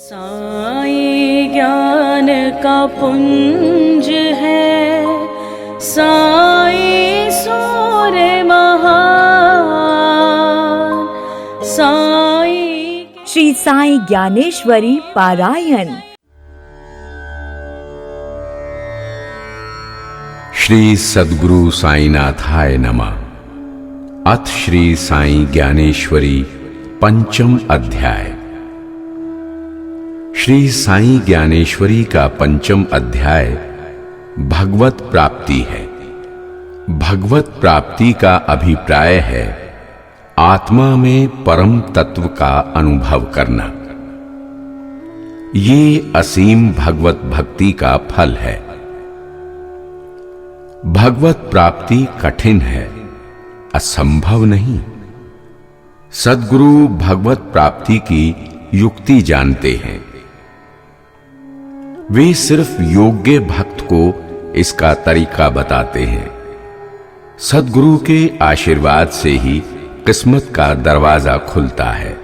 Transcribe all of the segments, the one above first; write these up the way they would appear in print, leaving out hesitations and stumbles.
साई ज्ञान का पुंज है, साई सूर्य महान, साई। श्री साई ज्ञानेश्वरी पारायण। श्री सद्गुरु साईनाथाय नमः। अथ श्री साई ज्ञानेश्वरी पंचम अध्याय। श्री साई ज्ञानेश्वरी का पंचम अध्याय भगवत प्राप्ति है। भगवत प्राप्ति का अभिप्राय है आत्मा में परम तत्व का अनुभव करना। ये असीम भगवत भक्ति का फल है। भगवत प्राप्ति कठिन है, असंभव नहीं। सद्गुरु भगवत प्राप्ति की युक्ति जानते हैं। वे सिर्फ योग्य भक्त को इसका तरीका बताते हैं। सद्गुरु के आशीर्वाद से ही किस्मत का दरवाजा खुलता है।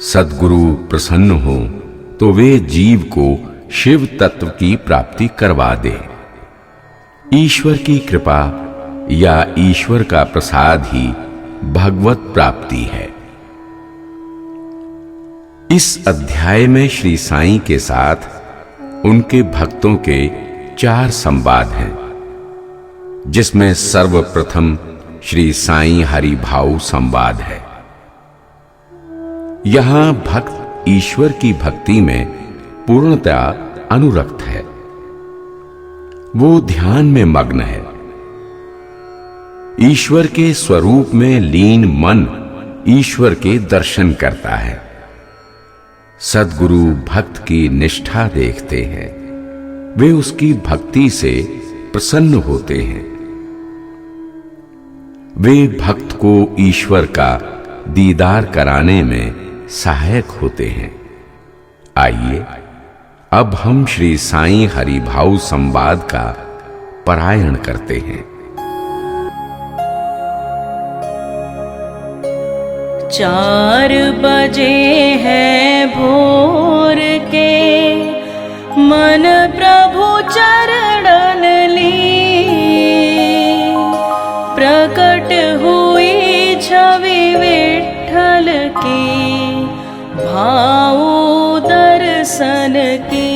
सद्गुरु प्रसन्न हो तो वे जीव को शिव तत्व की प्राप्ति करवा दे। ईश्वर की कृपा या ईश्वर का प्रसाद ही भगवत प्राप्ति है। इस अध्याय में श्री साईं के साथ उनके भक्तों के 4 संवाद हैं, जिसमें सर्वप्रथम श्री साईं हरि भाव संवाद है। यहां भक्त ईश्वर की भक्ति में पूर्णतया अनुरक्त है। वो ध्यान में मग्न है। ईश्वर के स्वरूप में लीन मन ईश्वर के दर्शन करता है। सद्गुरु भक्त की निष्ठा देखते हैं। वे उसकी भक्ति से प्रसन्न होते हैं। वे भक्त को ईश्वर का दीदार कराने में सहायक होते हैं। आइए अब हम श्री साईं हरि भाव संवाद का पारायण करते हैं। 4 बजे हैं भोर के, मन प्रभु चरणन ली, प्रकट हुई छवि विठ्ठल की, भाऊ दर्शन की।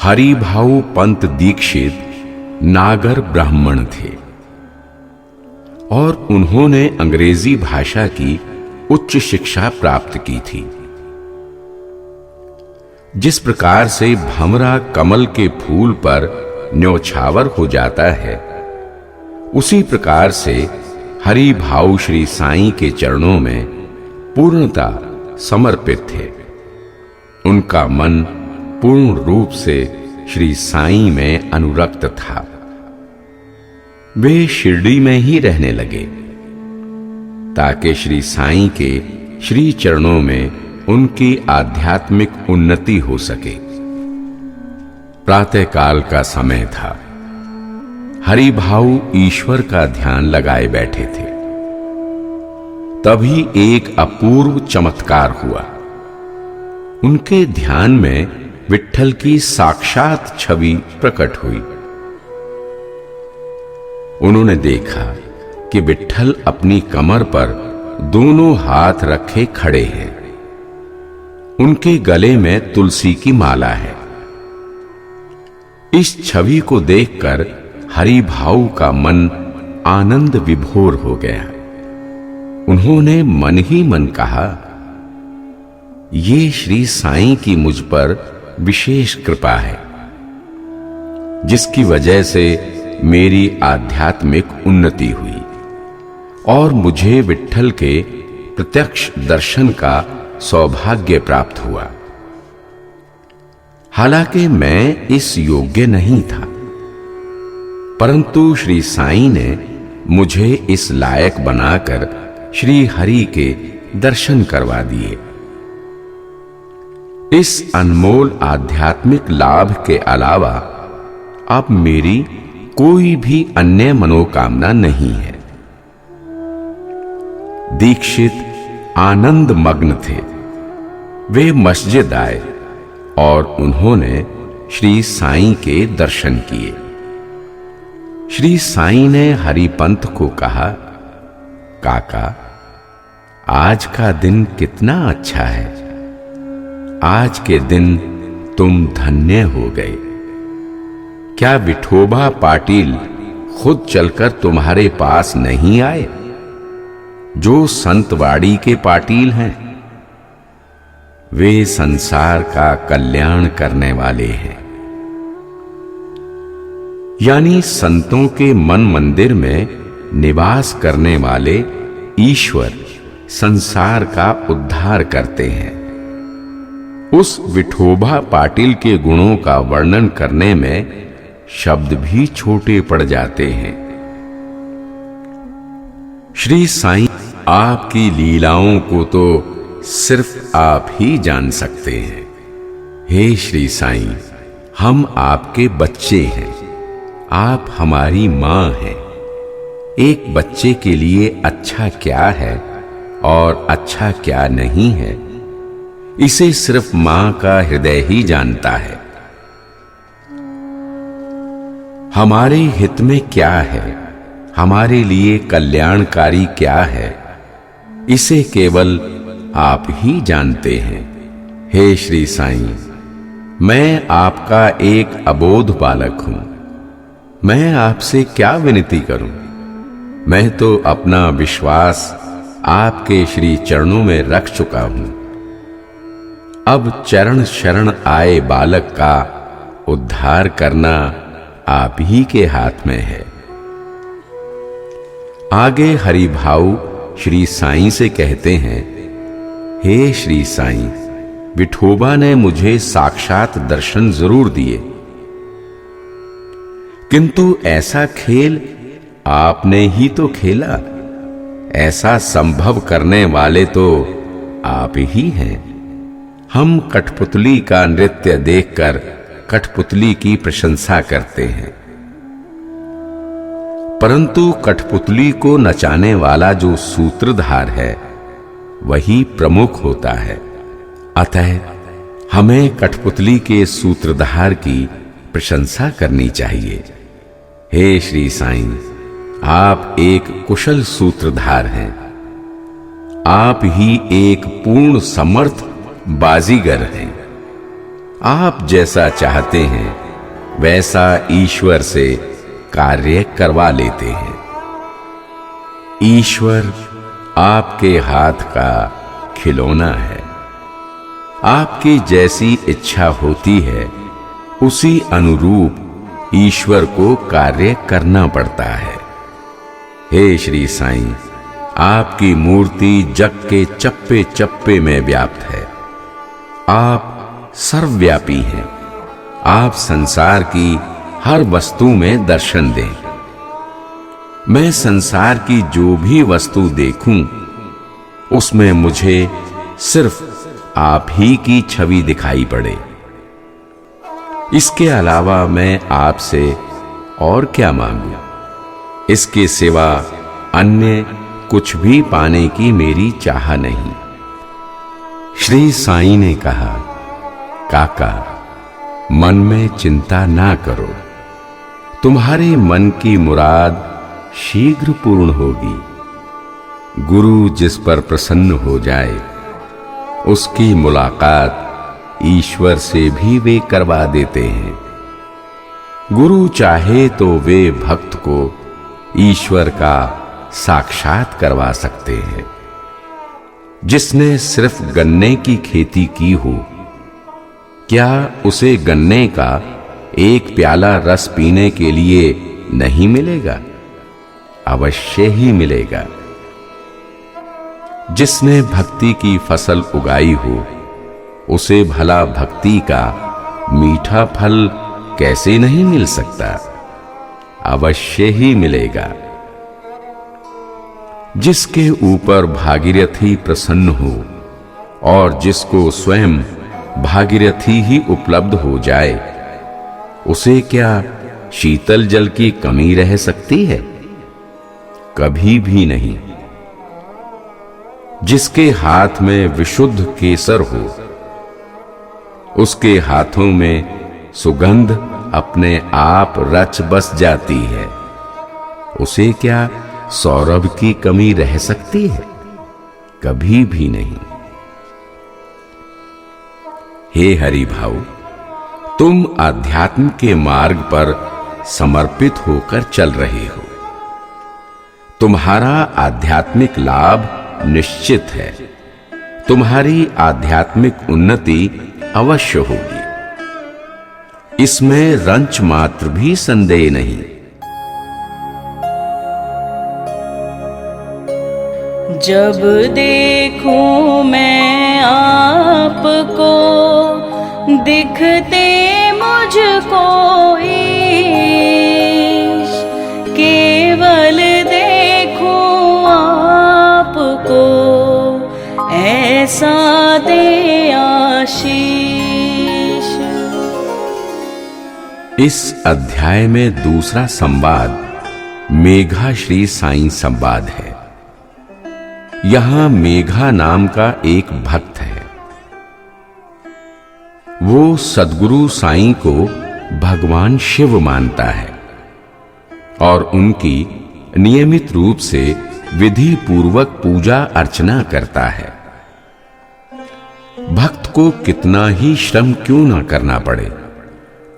हरि भाऊ पंत दीक्षित नागर ब्राह्मण थे और उन्होंने अंग्रेजी भाषा की उच्च शिक्षा प्राप्त की थी। जिस प्रकार से भंवरा कमल के फूल पर न्योछावर हो जाता है, उसी प्रकार से हरि भाव श्री साईं के चरणों में पूर्णता समर्पित थे। उनका मन पूर्ण रूप से श्री साईं में अनुरक्त था। वे शिरडी में ही रहने लगे ताकि श्री साईं के श्री चरणों में उनकी आध्यात्मिक उन्नति हो सके। प्रातःकाल का समय था। हरि भाऊ ईश्वर का ध्यान लगाए बैठे थे। तभी एक अपूर्व चमत्कार हुआ। उनके ध्यान में विठ्ठल की साक्षात छवि प्रकट हुई। उन्होंने देखा कि विठ्ठल अपनी कमर पर दोनों हाथ रखे खड़े हैं। उनके गले में तुलसी की माला है। इस छवि को देखकर हरि भाऊ का मन आनंद विभोर हो गया। उन्होंने मन ही मन कहा, ये श्री साईं की मुझ पर विशेष कृपा है, जिसकी वजह से मेरी आध्यात्मिक उन्नति हुई और मुझे विठ्ठल के प्रत्यक्ष दर्शन का सौभाग्य प्राप्त हुआ। हालांकि मैं इस योग्य नहीं था, परंतु श्री साईं ने मुझे इस लायक बनाकर श्री हरि के दर्शन करवा दिए। इस अनमोल आध्यात्मिक लाभ के अलावा अब मेरी कोई भी अन्य मनोकामना नहीं है। दीक्षित आनंद मग्न थे। वे मस्जिद आए और उन्होंने श्री साईं के दर्शन किए। श्री साईं ने हरिपंथ को कहा, काका, आज का दिन कितना अच्छा है। आज के दिन तुम धन्य हो गए। क्या विठोबा पाटिल खुद चलकर तुम्हारे पास नहीं आए, जो संतवाड़ी के पाटिल हैं? वे संसार का कल्याण करने वाले हैं। यानी संतों के मन मंदिर में निवास करने वाले ईश्वर संसार का उद्धार करते हैं। उस विठोबा पाटिल के गुणों का वर्णन करने में शब्द भी छोटे पड़ जाते हैं। श्री साईं आपकी लीलाओं को तो सिर्फ आप ही जान सकते हैं। हे श्री साईं, हम आपके बच्चे हैं, आप हमारी मां हैं। एक बच्चे के लिए अच्छा क्या है और अच्छा क्या नहीं है, इसे सिर्फ मां का हृदय ही जानता है। हमारे हित में क्या है, हमारे लिए कल्याणकारी क्या है, इसे केवल आप ही जानते हैं। हे श्री साईं, मैं आपका एक अबोध बालक हूं। मैं आपसे क्या विनती करूं? मैं तो अपना विश्वास आपके श्री चरणों में रख चुका हूं। अब चरण शरण आए बालक का उद्धार करना आप ही के हाथ में है। आगे हरिभाऊ श्री साईं से कहते हैं, हे श्री साईं, विठोबा ने मुझे साक्षात दर्शन जरूर दिए, किंतु ऐसा खेल आपने ही तो खेला। ऐसा संभव करने वाले तो आप ही हैं। हम कठपुतली का नृत्य देखकर कठपुतली की प्रशंसा करते हैं, परंतु कठपुतली को नचाने वाला जो सूत्रधार है वही प्रमुख होता है। अतः हमें कठपुतली के सूत्रधार की प्रशंसा करनी चाहिए। हे श्री साईं, आप एक कुशल सूत्रधार हैं। आप ही एक पूर्ण समर्थ बाजीगर हैं। आप जैसा चाहते हैं वैसा ईश्वर से कार्य करवा लेते हैं। ईश्वर आपके हाथ का खिलौना है। आपकी जैसी इच्छा होती है उसी अनुरूप ईश्वर को कार्य करना पड़ता है। हे श्री साईं, आपकी मूर्ति जग के चप्पे चप्पे में व्याप्त है। आप सर्वव्यापी हैं। आप संसार की हर वस्तु में दर्शन दें। मैं संसार की जो भी वस्तु देखूं उसमें मुझे सिर्फ आप ही की छवि दिखाई पड़े। इसके अलावा मैं आपसे और क्या मांगूं? इसके सिवा अन्य कुछ भी पाने की मेरी चाह नहीं। श्री साईं ने कहा, काका, मन में चिंता ना करो। तुम्हारे मन की मुराद शीघ्र पूर्ण होगी। गुरु जिस पर प्रसन्न हो जाए उसकी मुलाकात ईश्वर से भी वे करवा देते हैं। गुरु चाहे तो वे भक्त को ईश्वर का साक्षात करवा सकते हैं। जिसने सिर्फ गन्ने की खेती की हो, क्या उसे गन्ने का एक प्याला रस पीने के लिए नहीं मिलेगा? अवश्य ही मिलेगा। जिसने भक्ति की फसल उगाई हो उसे भला भक्ति का मीठा फल कैसे नहीं मिल सकता? अवश्य ही मिलेगा। जिसके ऊपर भागीरथी प्रसन्न हो और जिसको स्वयं भागीरथी ही उपलब्ध हो जाए, उसे क्या शीतल जल की कमी रह सकती है? कभी भी नहीं। जिसके हाथ में विशुद्ध केसर हो, उसके हाथों में सुगंध अपने आप रच बस जाती है। उसे क्या सौरभ की कमी रह सकती है? कभी भी नहीं। हे हरि भाऊ, तुम आध्यात्म के मार्ग पर समर्पित होकर चल रहे हो। तुम्हारा आध्यात्मिक लाभ निश्चित है। तुम्हारी आध्यात्मिक उन्नति अवश्य होगी, इसमें रंच मात्र भी संदेह नहीं। जब देखूं मैं आपको, दिखते मुझको ईश, केवल देखूं आपको, ऐसा दे आशीष। इस अध्याय में दूसरा संवाद मेघा श्री साईं संवाद है। यहां मेघा नाम का एक भक्त है। वो सद्गुरु साईं को भगवान शिव मानता है और उनकी नियमित रूप से विधि पूर्वक पूजा अर्चना करता है। भक्त को कितना ही श्रम क्यों ना करना पड़े,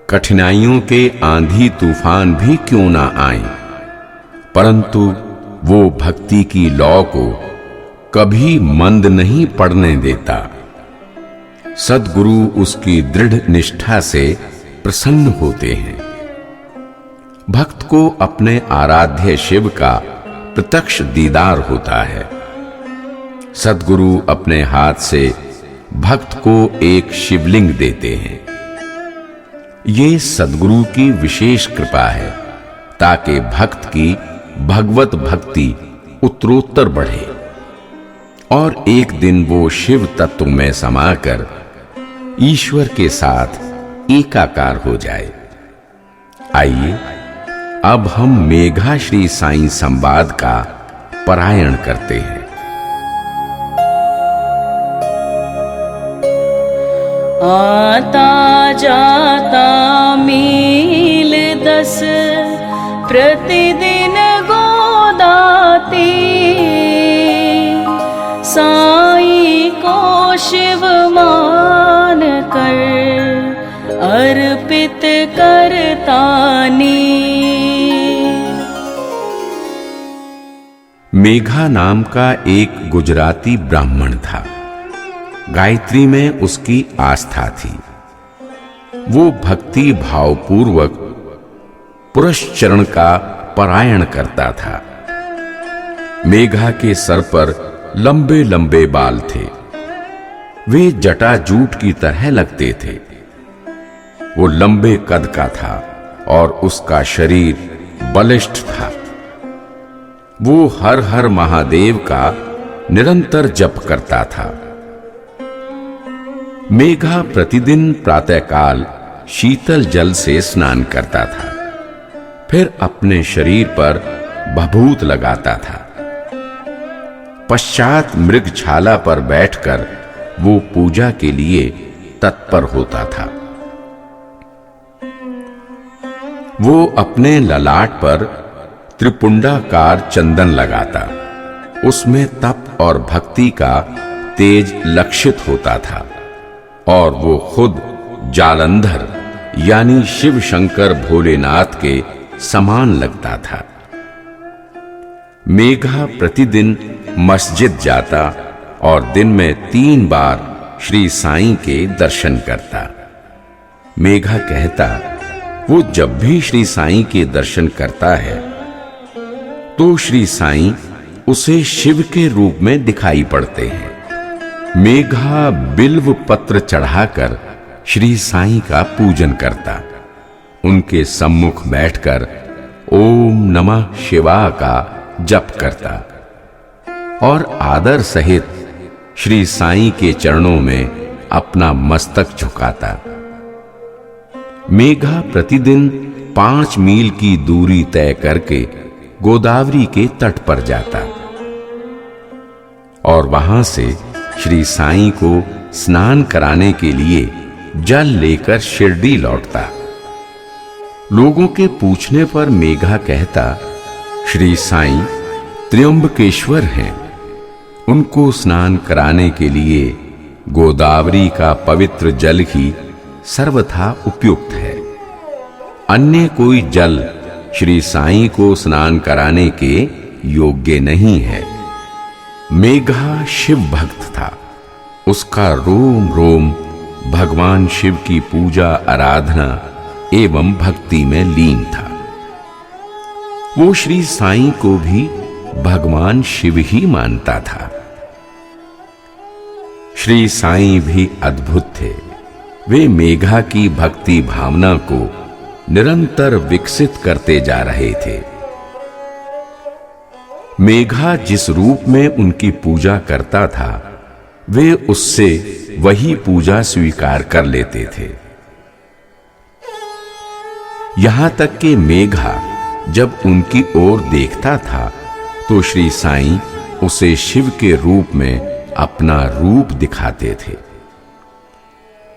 कठिनाइयों के आंधी तूफान भी क्यों ना आए, परंतु वो भक्ति की लौ को कभी मंद नहीं पड़ने देता। सद्गुरु उसकी दृढ़ निष्ठा से प्रसन्न होते हैं। भक्त को अपने आराध्य शिव का प्रत्यक्ष दीदार होता है। सद्गुरु अपने हाथ से भक्त को एक शिवलिंग देते हैं। ये सद्गुरु की विशेष कृपा है ताकि भक्त की भगवत भक्ति उत्तरोत्तर बढ़े और एक दिन वो शिव तत्व में समाकर ईश्वर के साथ एकाकार हो जाए। आइए अब हम मेघा श्री साईं संवाद का पारायण करते हैं। आता जाता मील 10 प्रतिदिन गोदाती, साईं को शिव मान कर अर्पित करतानी। मेघा नाम का एक गुजराती ब्राह्मण था। गायत्री में उसकी आस्था थी। वो भक्ति भावपूर्वक पुरश्चरण का पारायण करता था। मेघा के सर पर लंबे लंबे बाल थे। वे जटाजूट की तरह लगते थे। वो लंबे कद का था और उसका शरीर बलिष्ठ था। वो हर हर महादेव का निरंतर जप करता था। मेघा प्रतिदिन प्रातःकाल शीतल जल से स्नान करता था, फिर अपने शरीर पर भभूत लगाता था। पश्चात मृगछाला पर बैठकर वो पूजा के लिए तत्पर होता था। वो अपने ललाट पर त्रिपुंडाकार चंदन लगाता। उसमें तप और भक्ति का तेज लक्षित होता था और वो खुद जालंधर यानी शिव शंकर भोलेनाथ के समान लगता था। मेघा प्रतिदिन मस्जिद जाता और दिन में 3 बार श्री साईं के दर्शन करता। मेघा कहता, वो जब भी श्री साईं के दर्शन करता है तो श्री साईं उसे शिव के रूप में दिखाई पड़ते हैं। मेघा बिल्व पत्र चढ़ाकर श्री साईं का पूजन करता। उनके सम्मुख बैठकर ओम नमः शिवाय का जप करता और आदर सहित श्री साईं के चरणों में अपना मस्तक झुकाता। मेघा प्रतिदिन 5 मील की दूरी तय करके गोदावरी के तट पर जाता और वहां से श्री साईं को स्नान कराने के लिए जल लेकर शिरडी लौटता। लोगों के पूछने पर मेघा कहता, श्री साईं त्र्यंबकेश्वर हैं, उनको स्नान कराने के लिए गोदावरी का पवित्र जल ही सर्वथा उपयुक्त है। अन्य कोई जल श्री साईं को स्नान कराने के योग्य नहीं है। मेघा शिव भक्त था। उसका रोम रोम भगवान शिव की पूजा आराधना एवं भक्ति में लीन था। वो श्री साईं को भी भगवान शिव ही मानता था। श्री साईं भी अद्भुत थे। वे मेघा की भक्ति भावना को निरंतर विकसित करते जा रहे थे। मेघा जिस रूप में उनकी पूजा करता था, वे उससे वही पूजा स्वीकार कर लेते थे। यहां तक कि मेघा जब उनकी ओर देखता था तो श्री साईं उसे शिव के रूप में अपना रूप दिखाते थे।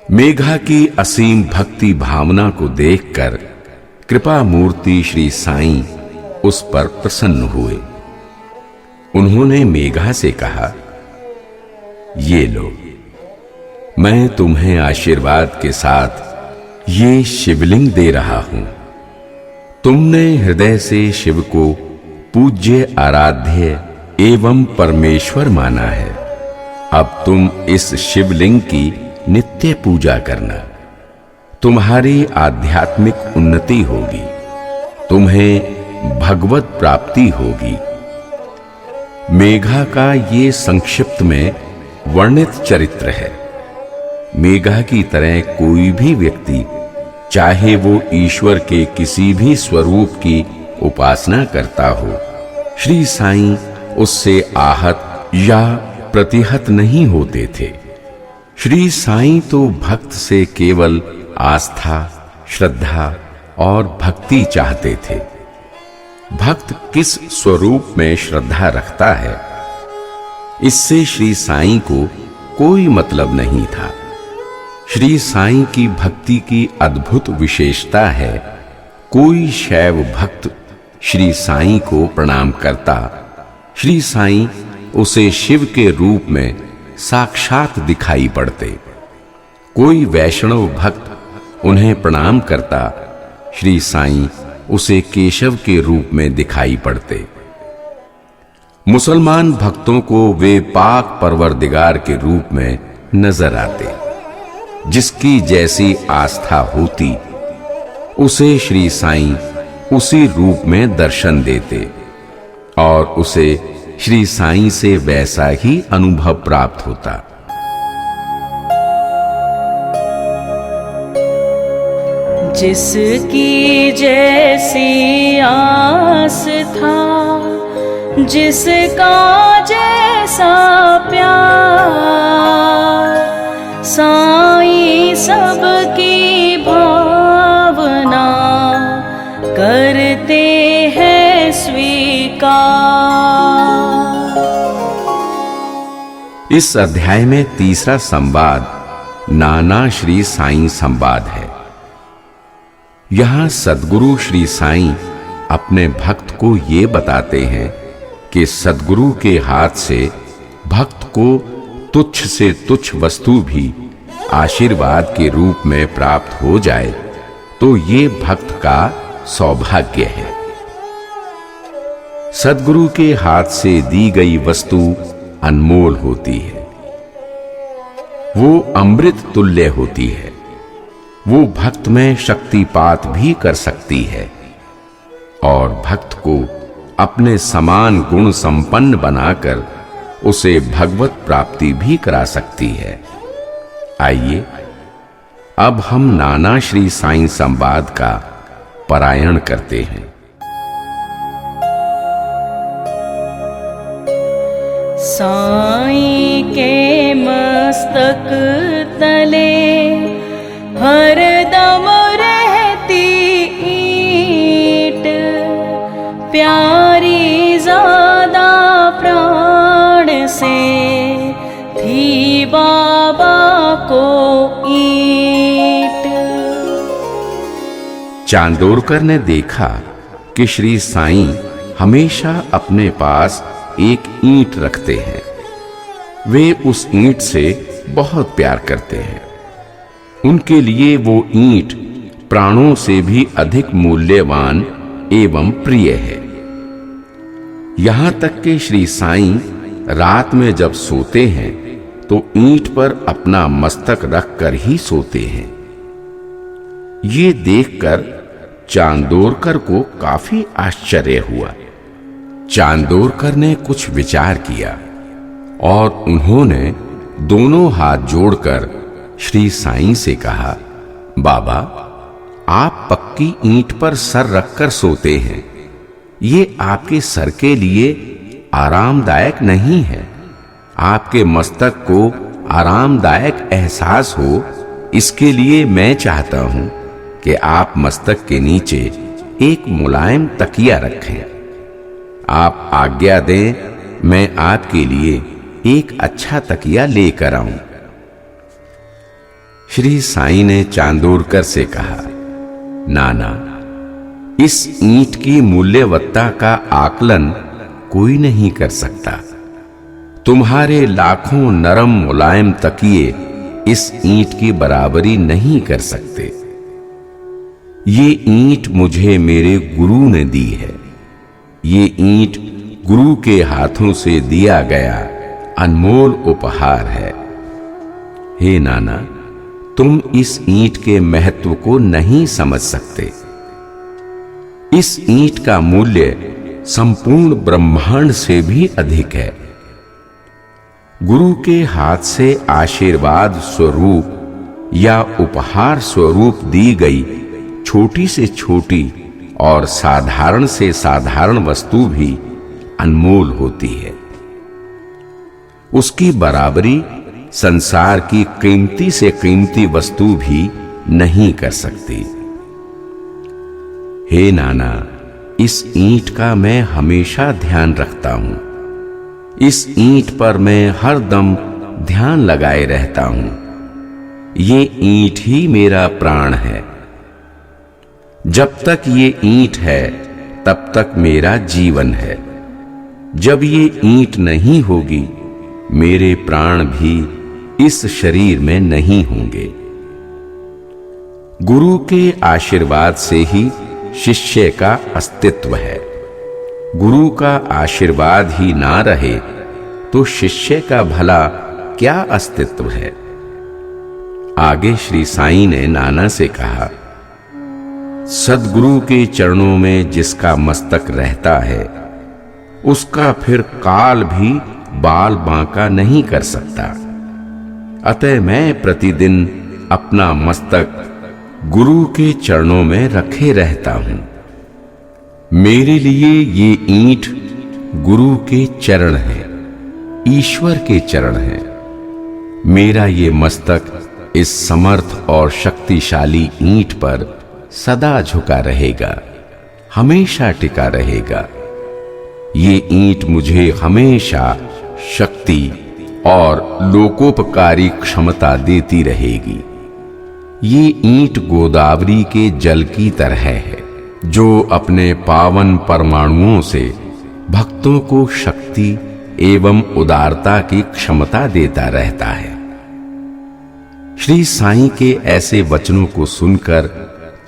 मेघा की असीम भक्ति भावना को देखकर कृपा मूर्ति श्री साईं उस पर प्रसन्न हुए। उन्होंने मेघा से कहा, ये लो, मैं तुम्हें आशीर्वाद के साथ ये शिवलिंग दे रहा हूं। तुमने हृदय से शिव को पूज्य आराध्य एवं परमेश्वर माना है। अब तुम इस शिवलिंग की नित्य पूजा करना। तुम्हारी आध्यात्मिक उन्नति होगी, तुम्हें भगवत प्राप्ति होगी। मेघा का ये संक्षिप्त में वर्णित चरित्र है। मेघा की तरह कोई भी व्यक्ति, चाहे वो ईश्वर के किसी भी स्वरूप की उपासना करता हो, श्री साईं उससे आहत या प्रतिहत नहीं होते थे। श्री साईं तो भक्त से केवल आस्था, श्रद्धा और भक्ति चाहते थे। भक्त किस स्वरूप में श्रद्धा रखता है, इससे श्री साईं को कोई मतलब नहीं था। श्री साईं की भक्ति की अद्भुत विशेषता है, कोई शैव भक्त श्री साईं को प्रणाम करता, श्री साईं उसे शिव के रूप में साक्षात दिखाई पड़ते। कोई वैष्णव भक्त उन्हें प्रणाम करता, श्री साईं उसे केशव के रूप में दिखाई पड़ते। मुसलमान भक्तों को वे पाक परवरदिगार के रूप में नजर आते। जिसकी जैसी आस्था होती, उसे श्री साईं उसी रूप में दर्शन देते और उसे श्री साईं से वैसा ही अनुभव प्राप्त होता। जिसकी जैसी आस था, जिसका जैसा प्यार, साईं सबकी भावना करते हैं स्वीकार। इस अध्याय में तीसरा संवाद नाना श्री साईं संवाद है। यहां सद्गुरु श्री साईं अपने भक्त को ये बताते हैं कि सद्गुरु के हाथ से भक्त को तुच्छ से तुच्छ वस्तु भी आशीर्वाद के रूप में प्राप्त हो जाए तो ये भक्त का सौभाग्य है। सद्गुरु के हाथ से दी गई वस्तु अनमोल होती है, वो अमृत तुल्य होती है। वो भक्त में शक्तिपात भी कर सकती है और भक्त को अपने समान गुण संपन्न बनाकर उसे भगवत प्राप्ति भी करा सकती है। आइए अब हम नाना श्री साईं संवाद का पारायण करते हैं। साईं के मस्तक तले हरदम रहती ईंट, प्यारी ज़्यादा प्राण से बाबा को ईंट। चांदोरकर ने देखा कि श्री साईं हमेशा अपने पास एक ईंट रखते हैं। वे उस ईंट से बहुत प्यार करते हैं। उनके लिए वो ईंट प्राणों से भी अधिक मूल्यवान एवं प्रिय है। यहां तक कि श्री साईं रात में जब सोते हैं तो ईंट पर अपना मस्तक रखकर ही सोते हैं। ये देखकर चांदोरकर को काफी आश्चर्य हुआ। चांदोरकर ने कुछ विचार किया और उन्होंने दोनों हाथ जोड़कर श्री साईं से कहा, बाबा, आप पक्की ईंट पर सर रखकर सोते हैं। ये आपके सर के लिए आरामदायक नहीं है। आपके मस्तक को आरामदायक एहसास हो, इसके लिए मैं चाहता हूं कि आप मस्तक के नीचे एक मुलायम तकिया रखें। आप आज्ञा दें, मैं आपके लिए एक अच्छा तकिया लेकर आऊं। श्री साईं ने चांदोरकर से कहा, नाना, इस ईंट की मूल्यवत्ता का आकलन कोई नहीं कर सकता। तुम्हारे लाखों नरम मुलायम तकिए इस ईंट की बराबरी नहीं कर सकते। ये ईंट मुझे मेरे गुरु ने दी है। ये ईंट गुरु के हाथों से दिया गया अनमोल उपहार है। हे नाना, तुम इस ईंट के महत्व को नहीं समझ सकते। इस ईंट का मूल्य संपूर्ण ब्रह्मांड से भी अधिक है। गुरु के हाथ से आशीर्वाद स्वरूप या उपहार स्वरूप दी गई छोटी से छोटी और साधारण से साधारण वस्तु भी अनमोल होती है। उसकी बराबरी संसार की कीमती से कीमती वस्तु भी नहीं कर सकती। हे नाना, इस ईंट का मैं हमेशा ध्यान रखता हूं। इस ईंट पर मैं हर दम ध्यान लगाए रहता हूं। ये ईंट ही मेरा प्राण है। जब तक ये ईंट है तब तक मेरा जीवन है। जब ये ईंट नहीं होगी, मेरे प्राण भी इस शरीर में नहीं होंगे। गुरु के आशीर्वाद से ही शिष्य का अस्तित्व है। गुरु का आशीर्वाद ही ना रहे तो शिष्य का भला क्या अस्तित्व है। आगे श्री साईं ने नाना से कहा, सद्गुरु के चरणों में जिसका मस्तक रहता है, उसका फिर काल भी बाल बांका नहीं कर सकता। अतः मैं प्रतिदिन अपना मस्तक गुरु के चरणों में रखे रहता हूं। मेरे लिए ये ईंट गुरु के चरण है, ईश्वर के चरण है। मेरा ये मस्तक इस समर्थ और शक्तिशाली ईंट पर सदा झुका रहेगा, हमेशा टिका रहेगा। ये ईंट मुझे हमेशा शक्ति और लोकोपकारी क्षमता देती रहेगी। ये ईंट गोदावरी के जल की तरह है, जो अपने पावन परमाणुओं से भक्तों को शक्ति एवं उदारता की क्षमता देता रहता है। श्री साईं के ऐसे वचनों को सुनकर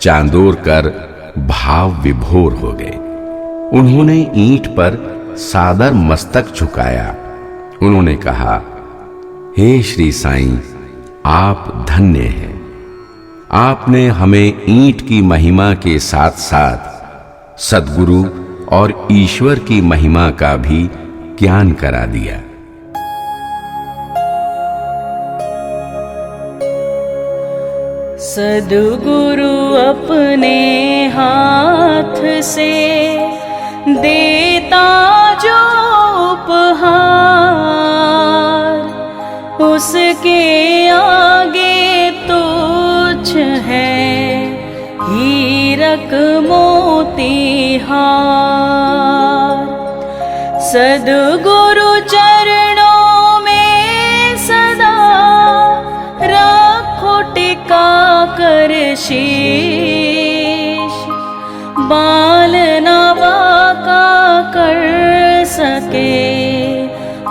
चांदोरकर भाव विभोर हो गए। उन्होंने ईंट पर सादर मस्तक झुकाया। उन्होंने कहा, हे श्री साईं, आप धन्य हैं। आपने हमें ईंट की महिमा के साथ साथ सद्गुरु और ईश्वर की महिमा का भी ज्ञान करा दिया। सद्गुरु अपने हाथ से देता जो उपहार, उसके आगे तुच्छ है हीरक मोती हार। सद्गुरु चरणों में सदा शीश, बाल न बाका कर सके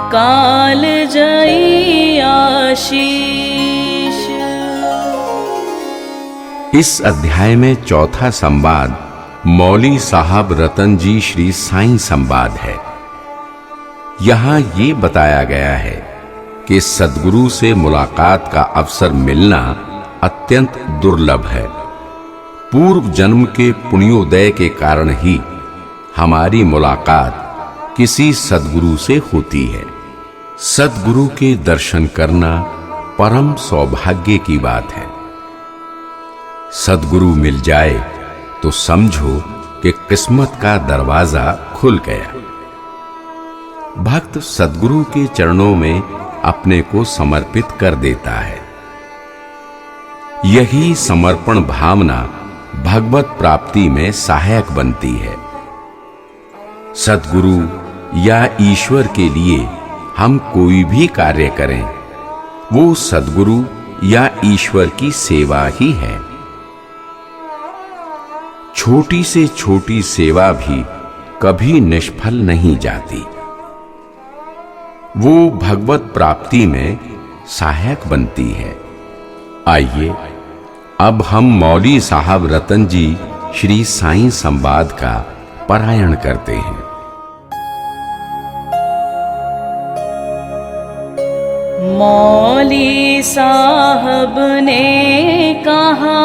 काल जई आशीष। इस अध्याय में चौथा संवाद मौली साहब रतन जी श्री साईं संवाद है। यहां ये बताया गया है कि सद्गुरु से मुलाकात का अवसर मिलना अत्यंत दुर्लभ है। पूर्व जन्म के पुण्योदय के कारण ही हमारी मुलाकात किसी सद्गुरु से होती है। सद्गुरु के दर्शन करना परम सौभाग्य की बात है। सद्गुरु मिल जाए तो समझो कि किस्मत का दरवाजा खुल गया। भक्त सद्गुरु के चरणों में अपने को समर्पित कर देता है। यही समर्पण भावना भगवत प्राप्ति में सहायक बनती है। सद्गुरु या ईश्वर के लिए हम कोई भी कार्य करें, वो सद्गुरु या ईश्वर की सेवा ही है। छोटी से छोटी सेवा भी कभी निष्फल नहीं जाती। वो भगवत प्राप्ति में सहायक बनती है। आइए अब हम मौली साहब रतन जी श्री साईं संवाद का पारायण करते हैं। मौली साहब ने कहा,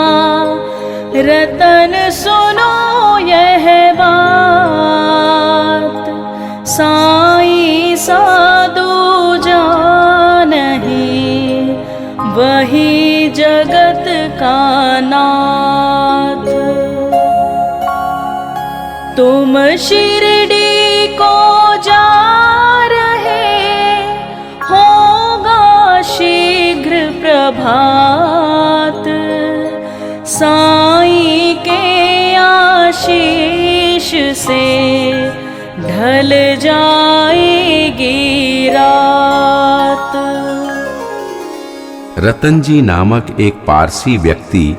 रतन सुनो यह बात, साईं साधु नहीं वही जगत का नाथ। तुम शिरडी को जा रहे, होगा शीघ्र प्रभात, साईं के आशीष से ढल जाएगी रात। रतन जी नामक एक पारसी व्यक्ति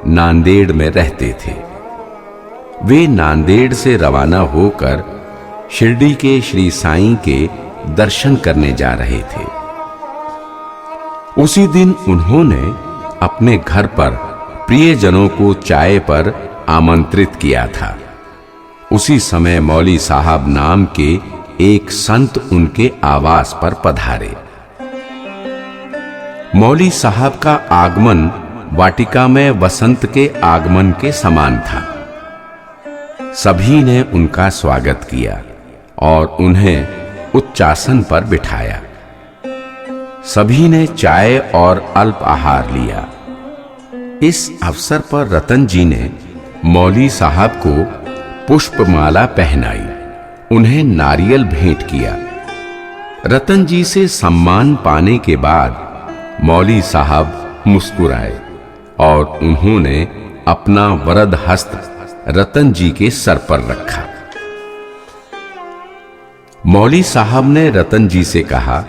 नांदेड़ में रहते थे। वे नांदेड़ से रवाना होकर शिरडी के श्री साईं के दर्शन करने जा रहे थे। उसी दिन उन्होंने अपने घर पर प्रियजनों को चाय पर आमंत्रित किया था। उसी समय मौली साहब नाम के एक संत उनके आवास पर पधारे। मौली साहब का आगमन वाटिका में वसंत के आगमन के समान था। सभी ने उनका स्वागत किया और उन्हें उच्चासन पर बिठाया। सभी ने चाय और अल्प आहार लिया। इस अवसर पर रतन जी ने मौली साहब को पुष्पमाला पहनाई, उन्हें नारियल भेंट किया। रतन जी से सम्मान पाने के बाद मौली साहब मुस्कुराए और उन्होंने अपना वरद हस्त रतन जी के सर पर रखा। मौली साहब ने रतन जी से कहा,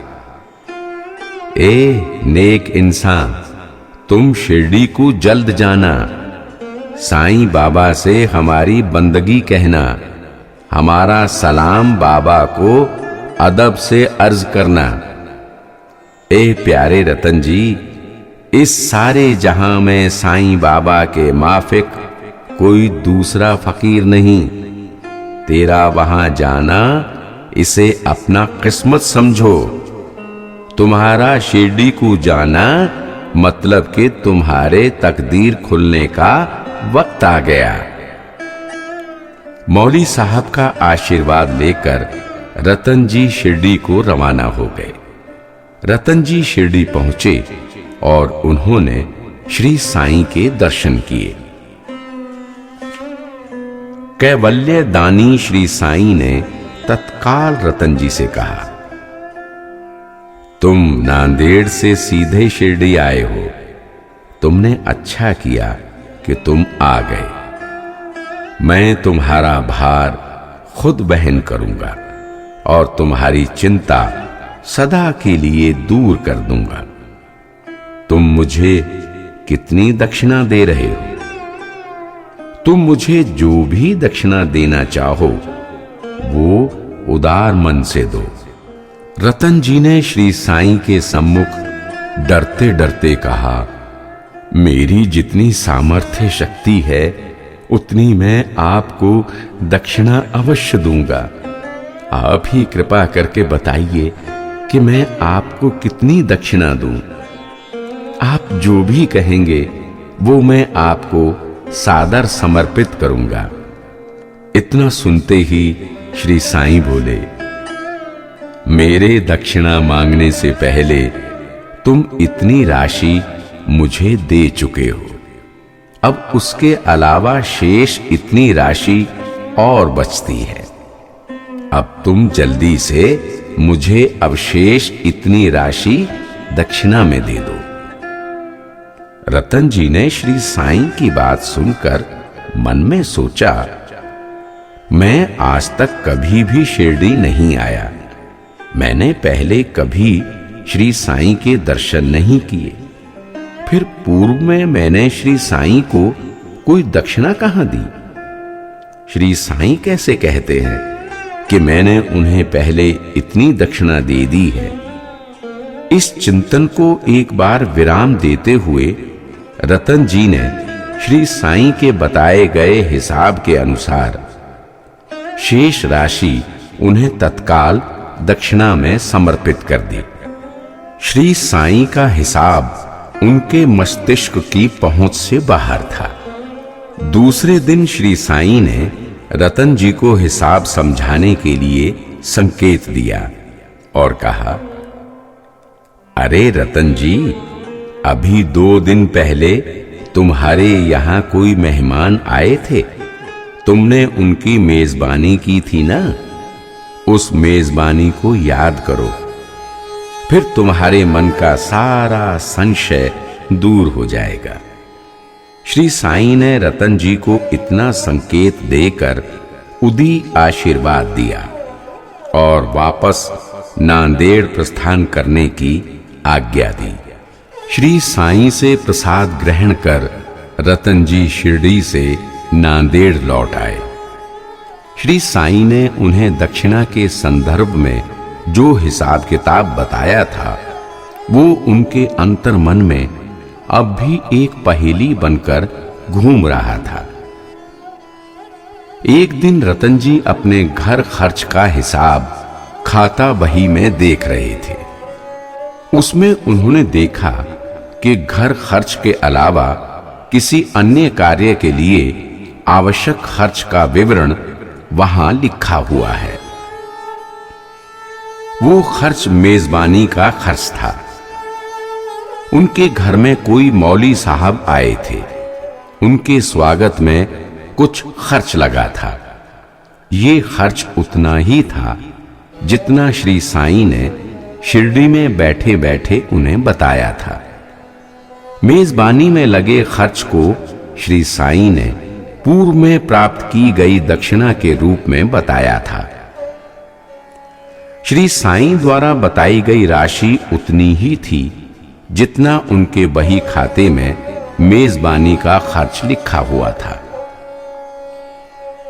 ए नेक इंसान, तुम शिरडी को जल्द जाना। साईं बाबा से हमारी बंदगी कहना, हमारा सलाम बाबा को अदब से अर्ज करना। ए प्यारे रतन जी, इस सारे जहां में साईं बाबा के माफिक कोई दूसरा फकीर नहीं। तेरा वहां जाना इसे अपना किस्मत समझो। तुम्हारा शिरडी को जाना मतलब कि तुम्हारे तकदीर खुलने का वक्त आ गया। मौली साहब का आशीर्वाद लेकर रतन जी शिरडी को रवाना हो गए। रतन जी शिरडी पहुंचे और उन्होंने श्री साईं के दर्शन किए। कैवल्य दानी श्री साईं ने तत्काल रतन जी से कहा, तुम नांदेड़ से सीधे शिरडी आए हो। तुमने अच्छा किया कि तुम आ गए। मैं तुम्हारा भार खुद वहन करूंगा और तुम्हारी चिंता सदा के लिए दूर कर दूंगा। तुम मुझे कितनी दक्षिणा दे रहे हो? तुम मुझे जो भी दक्षिणा देना चाहो वो उदार मन से दो। रतन जी ने श्री साईं के सम्मुख डरते डरते कहा, मेरी जितनी सामर्थ्य शक्ति है उतनी मैं आपको दक्षिणा अवश्य दूंगा। आप ही कृपा करके बताइए कि मैं आपको कितनी दक्षिणा दूं। आप जो भी कहेंगे वो मैं आपको सादर समर्पित करूंगा। इतना सुनते ही श्री साईं बोले, मेरे दक्षिणा मांगने से पहले तुम इतनी राशि मुझे दे चुके हो, अब उसके अलावा शेष इतनी राशि और बचती है। अब तुम जल्दी से मुझे अवशेष इतनी राशि दक्षिणा में दे दो। रतन जी ने श्री साईं की बात सुनकर मन में सोचा, मैं आज तक कभी भी शिरडी नहीं आया, मैंने पहले कभी श्री साईं के दर्शन नहीं किए, फिर पूर्व में मैंने श्री साईं को कोई दक्षिणा कहां दी। श्री साईं कैसे कहते हैं कि मैंने उन्हें पहले इतनी दक्षिणा दे दी है। इस चिंतन को एक बार विराम देते हुए रतन जी ने श्री साईं के बताए गए हिसाब के अनुसार शेष राशि उन्हें तत्काल दक्षिणा में समर्पित कर दी। श्री साईं का हिसाब उनके मस्तिष्क की पहुंच से बाहर था। दूसरे दिन श्री साईं ने रतन जी को हिसाब समझाने के लिए संकेत दिया और कहा, अरे रतन जी, अभी 2 दिन पहले तुम्हारे यहां कोई मेहमान आए थे, तुमने उनकी मेजबानी की थी ना, उस मेजबानी को याद करो, फिर तुम्हारे मन का सारा संशय दूर हो जाएगा। श्री साईं ने रतन जी को इतना संकेत देकर उदी आशीर्वाद दिया और वापस नांदेड़ प्रस्थान करने की आज्ञा दी। श्री साईं से प्रसाद ग्रहण कर रतन जी शिरडी से नांदेड़ लौट आए। श्री साईं ने उन्हें दक्षिणा के संदर्भ में जो हिसाब किताब बताया था वो उनके अंतर मन में अब भी एक पहेली बनकर घूम रहा था। एक दिन रतन जी अपने घर खर्च का हिसाब खाता बही में देख रहे थे। उसमें उन्होंने देखा कि घर खर्च के अलावा किसी अन्य कार्य के लिए आवश्यक खर्च का विवरण वहां लिखा हुआ है। वो खर्च मेजबानी का खर्च था। उनके घर में कोई मौली साहब आए थे, उनके स्वागत में कुछ खर्च लगा था। ये खर्च उतना ही था जितना श्री साईं ने शिरडी में बैठे बैठे उन्हें बताया था। मेजबानी में लगे खर्च को श्री साईं ने पूर्व में प्राप्त की गई दक्षिणा के रूप में बताया था। श्री साईं द्वारा बताई गई राशि उतनी ही थी जितना उनके बही खाते में मेजबानी का खर्च लिखा हुआ था।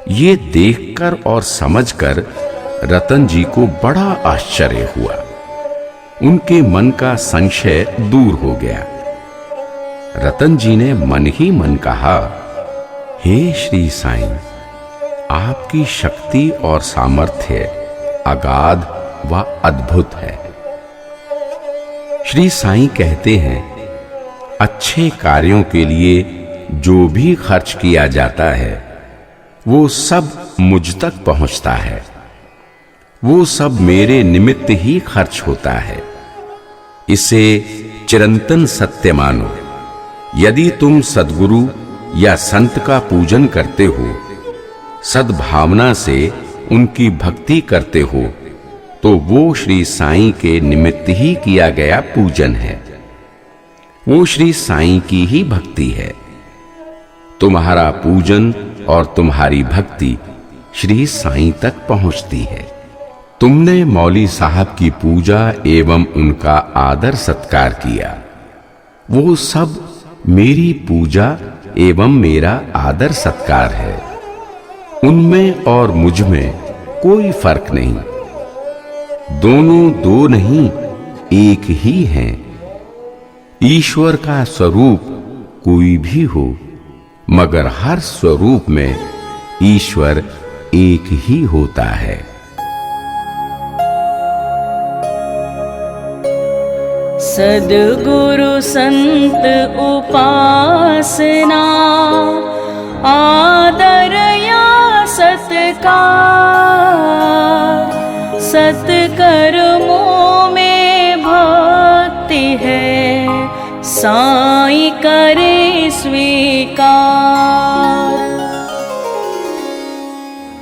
ये देखकर और समझकर रतन जी को बड़ा आश्चर्य हुआ। उनके मन का संशय दूर हो गया। रतन जी ने मन ही मन कहा, हे श्री साईं, आपकी शक्ति और सामर्थ्य अगाध व अद्भुत है। श्री साईं कहते हैं, अच्छे कार्यों के लिए जो भी खर्च किया जाता है वो सब मुझ तक पहुंचता है, वो सब मेरे निमित्त ही खर्च होता है। इसे चिरंतन सत्य मानो। यदि तुम सद्गुरु या संत का पूजन करते हो, सद्भावना से उनकी भक्ति करते हो, तो वो श्री साईं के निमित्त ही किया गया पूजन है, वो श्री साईं की ही भक्ति है। तुम्हारा पूजन और तुम्हारी भक्ति श्री साईं तक पहुंचती है। तुमने मौली साहब की पूजा एवं उनका आदर सत्कार किया, वो सब मेरी पूजा एवं मेरा आदर सत्कार है। उनमें और मुझ में कोई फर्क नहीं। दोनों दो नहीं, एक ही हैं। ईश्वर का स्वरूप कोई भी हो, मगर हर स्वरूप में ईश्वर एक ही होता है। सद्गुरु संत उपासना आदर या सत्कार, सत्कर्मों में भक्ति है, साईं करे स्वीकार।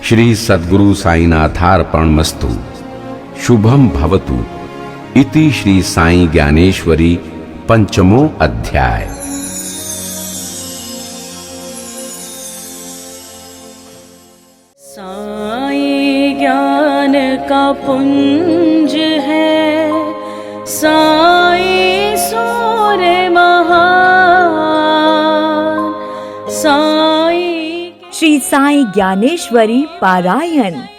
श्री सद्गुरु साईनाथार्पणमस्तु। शुभम भवतु। इति श्री साई ज्ञानेश्वरी पंचमो अध्याय। साई ज्ञान का पुंज है, साई सूर्य महान, साई। श्री साई ज्ञानेश्वरी पारायण।